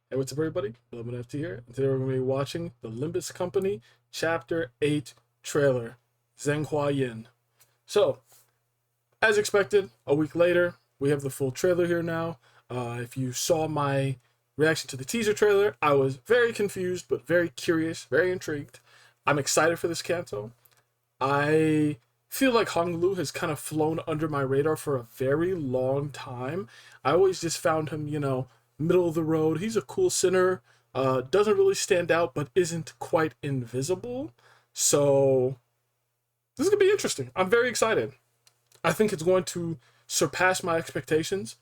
Hey, what's up, everybody? BloodMoonFT here, and today we're going to be watching the Limbus Company Chapter 8 trailer, Zàng Huā Yín. So, as expected, a week later, we have the full trailer here now. If you saw my reaction to the teaser trailer, I was very confused, but very curious, very intrigued. I'm excited for this Canto. I feel like Hong Lu has kind of flown under my radar for a very long time. I always just found him, middle of the road. He's a cool sinner, doesn't really stand out, but isn't quite invisible. So this is gonna be interesting. I'm very excited. I think it's going to surpass my expectations.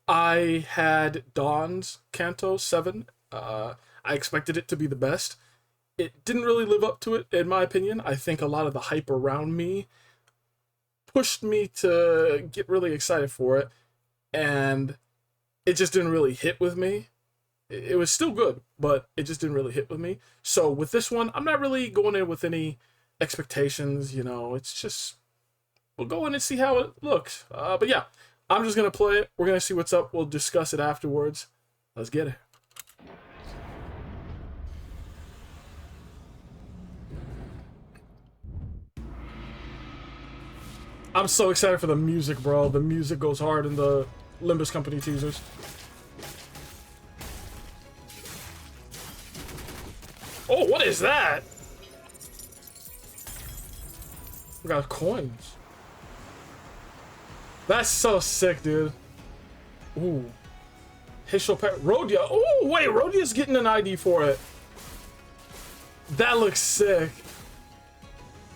I had Dawn's Canto 7. I expected it to be the best. It didn't really live up to it, in my opinion. I think a lot of the hype around me pushed me to get really excited for it, and it just didn't really hit with me. It was still good, but it just didn't really hit with me. So with this one, I'm not really going in with any expectations, it's just, we'll go in and see how it looks. But yeah, I'm just going to play it. We're going to see what's up. We'll discuss it afterwards. Let's get it. I'm so excited for the music, bro. The music goes hard in the Limbus Company teasers. Oh, what is that? We got coins. That's so sick, dude. Ooh. Rodia. Oh, wait, Rodia's getting an ID for it. That looks sick.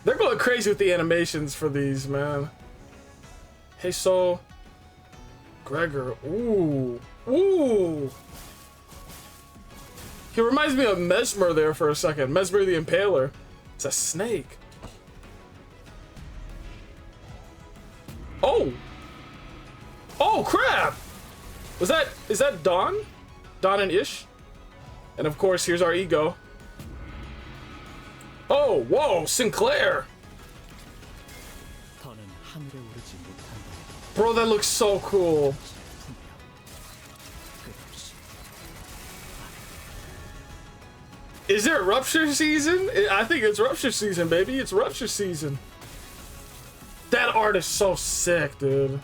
They're going crazy with the animations for these, man. Hey, so Gregor. Ooh. Ooh. He reminds me of Mesmer there for a second. Mesmer the Impaler. It's a snake. Oh. Oh, crap. Is that Dawn? Dawn and Ish? And of course, here's our ego. Oh, whoa, Sinclair. Bro, that looks so cool. Is there a Rupture season? I think it's Rupture season, baby. It's Rupture season. That art is so sick, dude.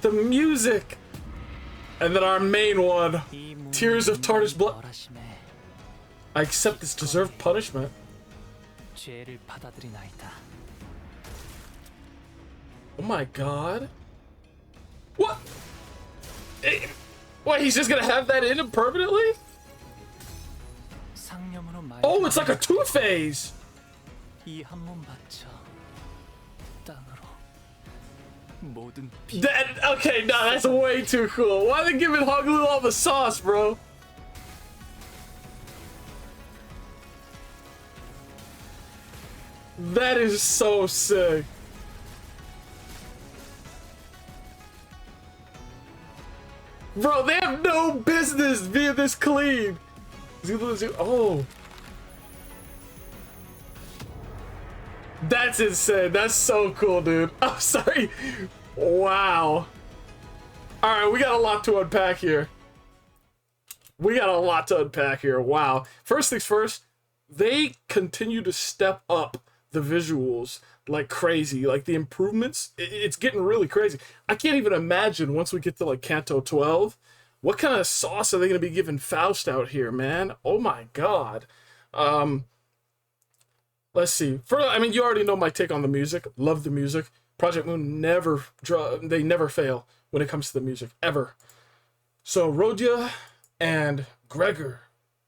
The music. And then our main one. Tears of Tartarus Blood. I accept this deserved punishment. Oh my god. What? Wait, he's just gonna have that in him permanently? Oh, it's like a two-phase. Okay, no, that's way too cool. Why are they giving Hong Lu all the sauce, bro? That is so sick. Bro, they have no business being this clean. Oh. That's insane. That's so cool, dude. I'm sorry. Wow. Alright, we got a lot to unpack here. Wow. First things first, they continue to step up the visuals like crazy. Like the improvements, it's getting really crazy. I can't even imagine once we get to like Canto 12, what kind of sauce are they going to be giving Faust out here, man? Oh my god. Let's see. I mean, you already know my take on the music. Love the music. Project Moon they never fail when it comes to the music, ever. So Rodia and Gregor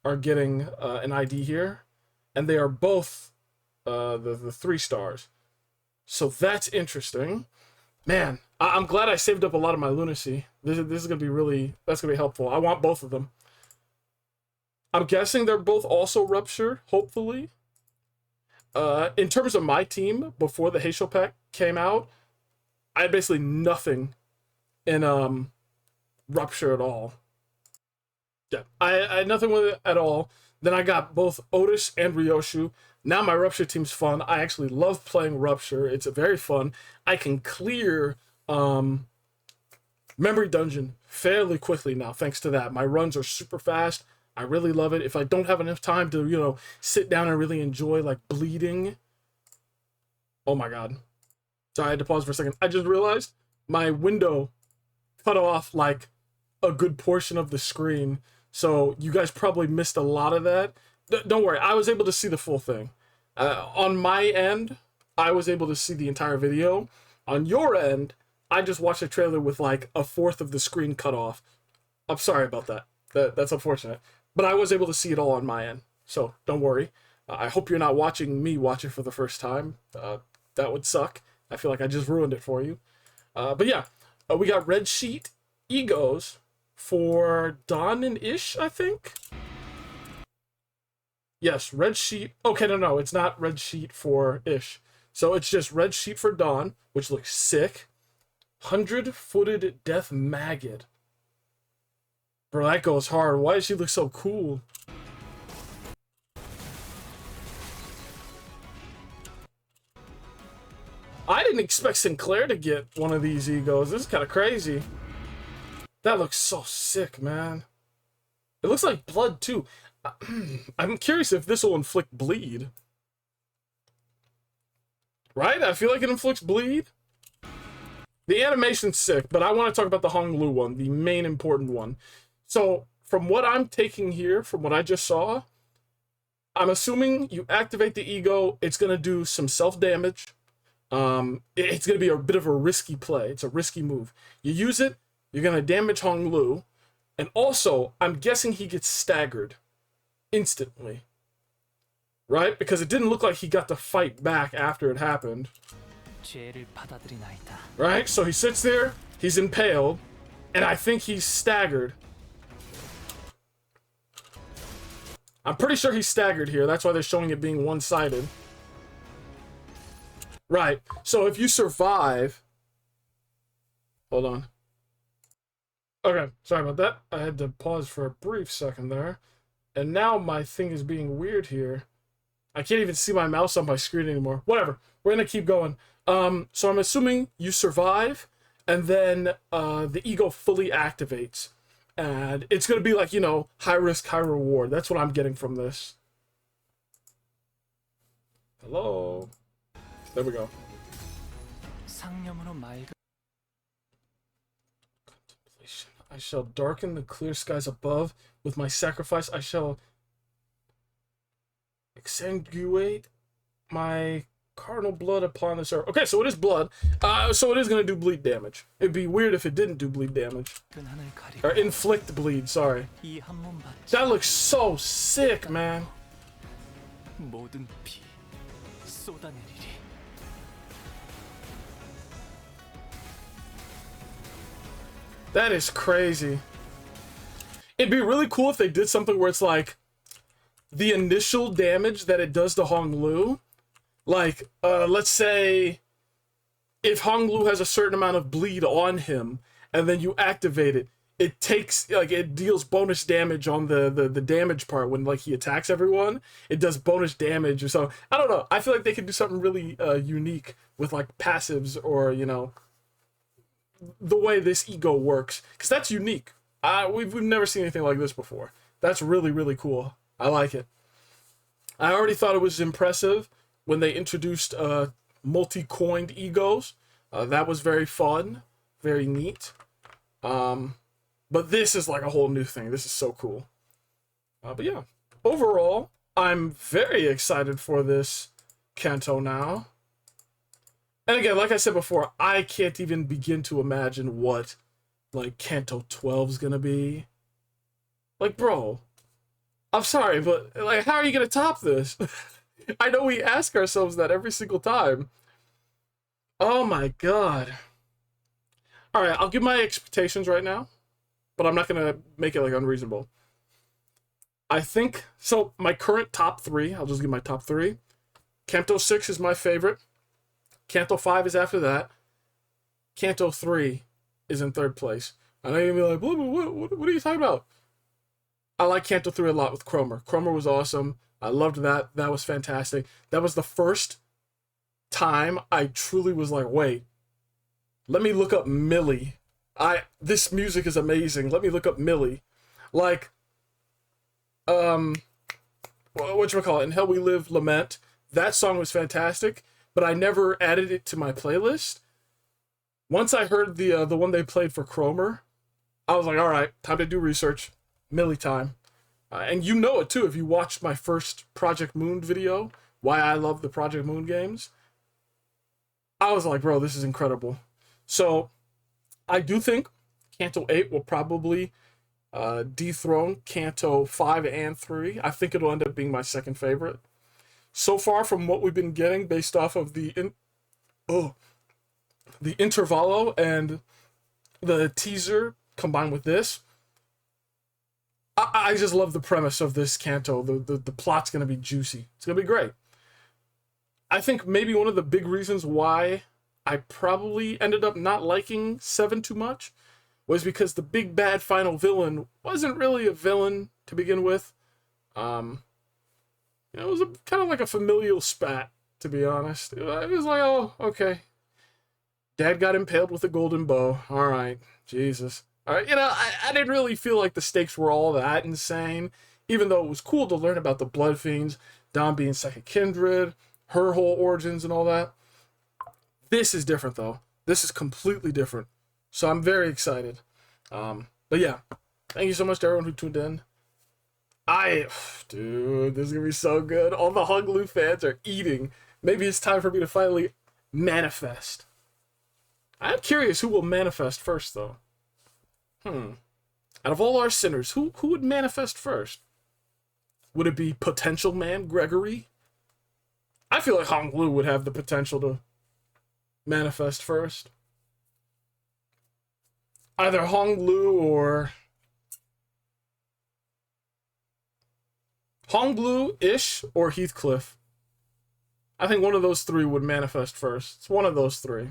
are getting an ID here, and they are both the 3 stars. So that's interesting. Man, I'm glad I saved up a lot of my lunacy. This is gonna be that's gonna be helpful. I want both of them. I'm guessing they're both also Rupture, hopefully. In terms of my team, before the Heisho pack came out, I had basically nothing in Rupture at all. Yeah, I had nothing with it at all. Then I got both Otis and Ryoshu. Now my Rupture team's fun. I actually love playing Rupture. It's very fun. I can clear Memory dungeon fairly quickly now, thanks to that. My runs are super fast. I really love it. If I don't have enough time to, you know, sit down and really enjoy, like, bleeding. Oh my god. Sorry, I had to pause for a second. I just realized my window cut off, like, a good portion of the screen. So you guys probably missed a lot of that. Don't worry, I was able to see the full thing. On my end, I was able to see the entire video. On your end, I just watched the trailer with like a fourth of the screen cut off. I'm sorry about that. That's unfortunate. But I was able to see it all on my end. So don't worry. I hope you're not watching me watch it for the first time. That would suck. I feel like I just ruined it for you. But yeah, we got red sheet egos for Dawn and Ish, I think. Yes, red sheet. Okay, no, it's not red sheet for Ish. So it's just red sheet for Dawn, which looks sick. 100-footed death maggot. Bro, that goes hard. Why does she look so cool? I didn't expect Sinclair to get one of these egos. This is kind of crazy. That looks so sick, man. It looks like blood, too. I'm curious if this will inflict bleed. Right? I feel like it inflicts bleed. The animation's sick, but I want to talk about the Hong Lu one, the main important one. So, from what I'm taking here, from what I just saw, I'm assuming you activate the ego, it's going to do some self-damage. It's going to be a bit of a risky play. It's a risky move. You use it, you're going to damage Hong Lu, and also, I'm guessing he gets staggered instantly. Right? Because it didn't look like he got to fight back after it happened. Right? So he sits there, he's impaled, and I think he's staggered. I'm pretty sure he's staggered here. That's why they're showing it being one-sided. Right. So if you survive... Hold on. Okay, sorry about that. I had to pause for a brief second there. And now my thing is being weird here. I can't even see my mouse on my screen anymore. Whatever. We're gonna keep going. So I'm assuming you survive, and then the ego fully activates. And it's gonna be like, you know, high risk, high reward. That's what I'm getting from this. Hello? There we go. Contemplation. I shall darken the clear skies above. With my sacrifice, I shall exsanguinate my cardinal blood upon this earth. Okay, so it is blood. So it is going to do bleed damage. It'd be weird if it didn't do bleed damage. Or inflict bleed, sorry. That looks so sick, man. That is crazy. It'd be really cool if they did something where it's like the initial damage that it does to Hong Lu. Like, let's say if Hong Lu has a certain amount of bleed on him and then you activate it, it takes, like, it deals bonus damage on the damage part when, like, he attacks everyone. It does bonus damage or so. I don't know. I feel like they could do something really unique with, like, passives or, you know, the way this ego works. Because that's unique. We've never seen anything like this before. That's really, really cool. I like it. I already thought it was impressive when they introduced multi-coined egos. That was very fun, very neat. But this is like a whole new thing. This is so cool. But yeah, overall, I'm very excited for this Canto now. And again, like I said before, I can't even begin to imagine what, like, Canto 12 is gonna be. Like, bro, I'm sorry, but, like, how are you gonna top this? I know we ask ourselves that every single time. Oh my god. Alright, I'll give my expectations right now, but I'm not gonna make it, like, unreasonable. I think, so, my current top 3, I'll just give my top 3. Canto 6 is my favorite. Canto 5 is after that. Canto 3 is in 3rd place. I know you're gonna be like, what are you talking about? I like Canto 3 a lot with Cromer. Cromer was awesome. I loved that. That was fantastic. That was the first time I truly was like, wait, let me look up Millie. This music is amazing. Let me look up Millie. Like, whatchamacallit, In Hell We Live Lament. That song was fantastic, but I never added it to my playlist. Once I heard the one they played for Cromer, I was like, all right, time to do research. Millie time. And you know it too if you watched my first Project Moon video, why I love the Project Moon games. I was like, bro, this is incredible. So I do think Canto 8 will probably dethrone Canto 5 and 3. I think it'll end up being my second favorite. So far from what we've been getting based off of the intervallo and the teaser combined with this, I just love the premise of this Canto. The plot's going to be juicy. It's going to be great. I think maybe one of the big reasons why I probably ended up not liking 7 too much was because the big bad final villain wasn't really a villain to begin with. It was kind of like a familial spat, to be honest. It was like, oh, okay. Dad got impaled with a golden bow. All right, Jesus. All right, I didn't really feel like the stakes were all that insane, even though it was cool to learn about the Blood Fiends, Dom being second kindred, her whole origins and all that. This is different, though. This is completely different. So I'm very excited. But yeah, thank you so much to everyone who tuned in. Dude, this is going to be so good. All the Hung Lu fans are eating. Maybe it's time for me to finally manifest. I'm curious who will manifest first, though. Out of all our sinners, who would manifest first? Would it be potential man Gregory? I feel like Hong Lu would have the potential to manifest first. Either Hong Lu or Hong Lu-ish or Heathcliff. I think one of those three would manifest first. It's one of those three.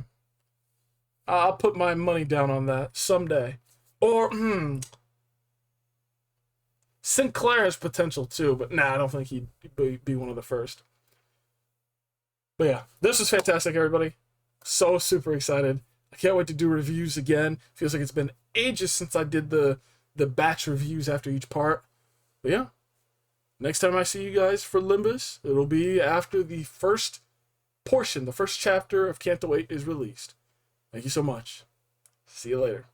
I'll put my money down on that someday. Or, Sinclair has potential too, but nah, I don't think he'd be one of the first. But yeah, this was fantastic, everybody. So super excited. I can't wait to do reviews again. Feels like it's been ages since I did the batch reviews after each part. But yeah, next time I see you guys for Limbus, it'll be after the first portion, the first chapter of Canto 8 is released. Thank you so much. See you later.